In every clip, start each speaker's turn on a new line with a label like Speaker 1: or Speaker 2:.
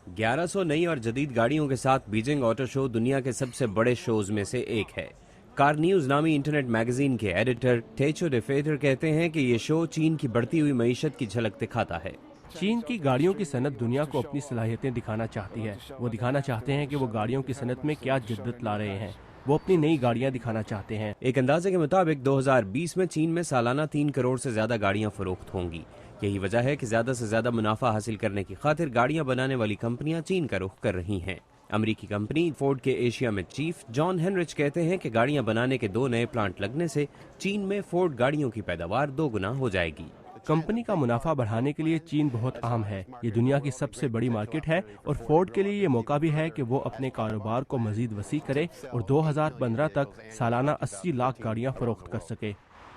Speaker 1: 1100 नई और जदीद गाड़ियों के साथ बीजिंग ऑटो शो दुनिया के सबसे बड़े शोज में से एक है। कार न्यूज नामी इंटरनेट मैगजीन के एडिटर टेचो डेफेटर कहते हैं कि ये शो चीन की बढ़ती हुई मईशत की झलक दिखाता है।
Speaker 2: चीन की गाड़ियों की सनत दुनिया को अपनी सलाहियतें दिखाना चाहती है। वो दिखाना चाहते हैं कि वो गाड़ियों की सनत में क्या जिद्दत ला रहे हैं। वो अपनी नई गाड़ियां दिखाना चाहते हैं।
Speaker 1: एक अंदाजे के मुताबिक 2020 में चीन में सालाना 3 करोड़ से ज्यादा गाड़ियां फरोख्त होंगी। यही वजह है कि ज्यादा से ज्यादा मुनाफा हासिल करने की खातिर गाड़ियां बनाने वाली कंपनियां चीन का रुख कर रही हैं। अमेरिकी कंपनी फोर्ड के एशिया में चीफ जॉन हेनरिच कहते हैं कि गाड़ियां बनाने के 2 नए प्लांट लगने से चीन में फोर्ड गाड़ियों की पैदावार 2 गुना हो जाएगी।
Speaker 2: कंपनी का मुनाफा बढ़ाने के लिए चीन बहुत अहम है। ये दुनिया की सबसे बड़ी मार्केट है और फोर्ड के लिए ये मौका भी है कि वो अपने कारोबार को मजीद वसी करे और 2015 तक सालाना 80 लाख गाड़ियां फरोख्त कर सके।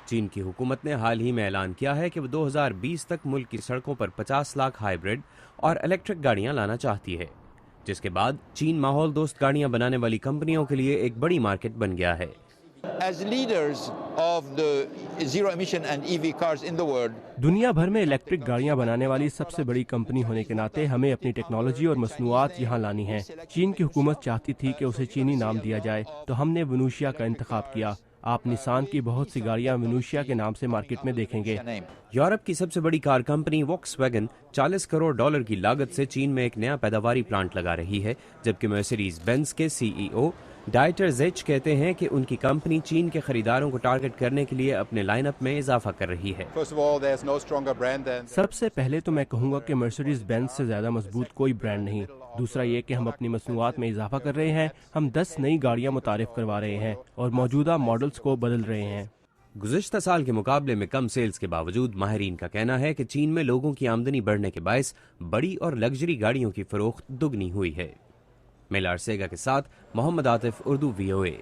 Speaker 1: चीन की हुकूमत ने हाल ही में ऐलान किया है कि वो 2020 तक मुल्क की सड़कों पर 50 लाख हाइब्रिड और इलेक्ट्रिक गाड़ियां लाना चाहती है, जिसके बाद चीन माहौल दोस्त गाड़ियां बनाने वाली कंपनियों के लिए एक बड़ी मार्केट बन गया है।
Speaker 3: As leaders of the zero emission and EV cars in the world,
Speaker 2: दुनिया भर में इलेक्ट्रिक गाड़ियां बनाने वाली सबसे बड़ी कंपनी होने के नाते हमें अपनी टेक्नोलॉजी और मसनूआत यहाँ लानी है। चीन की हुकूमत चाहती थी कि उसे चीनी नाम दिया जाए, तो हमने वेनुसिया का इंतखाब किया। आप निसान की बहुत सी गाड़ियां वेनुसिया के नाम से मार्केट में देखेंगे।
Speaker 1: यूरोप की सबसे बड़ी car company Volkswagen 40 crore dollar की लागत से चीन में एक नया पैदावारी प्लांट लगा रही है, जबकि मर्सिडीज बेंज के सीईओ डाइटर ज़ेच कहते हैं कि उनकी कंपनी चीन के खरीदारों को टारगेट करने के लिए अपने लाइनअप में इजाफा कर रही है।
Speaker 2: सबसे पहले तो मैं कहूँगा कि मर्सिडीज बेंज से ज्यादा मजबूत कोई ब्रांड नहीं। दूसरा ये कि हम अपनी मसनूआत में इजाफा कर रहे हैं। हम 10 नई गाड़ियाँ मुतारिफ करवा रहे हैं और मौजूदा मॉडल्स को बदल रहे हैं।
Speaker 1: गुज़िश्ता साल के मुकाबले में कम सेल्स के बावजूद माहिरीन का कहना है कि चीन में लोगों की आमदनी बढ़ने के बायस बड़ी और लग्जरी गाड़ियों की फरोख्त दुगनी हुई है। मेलार सेगा के साथ मोहम्मद आतिफ, उर्दू VOA।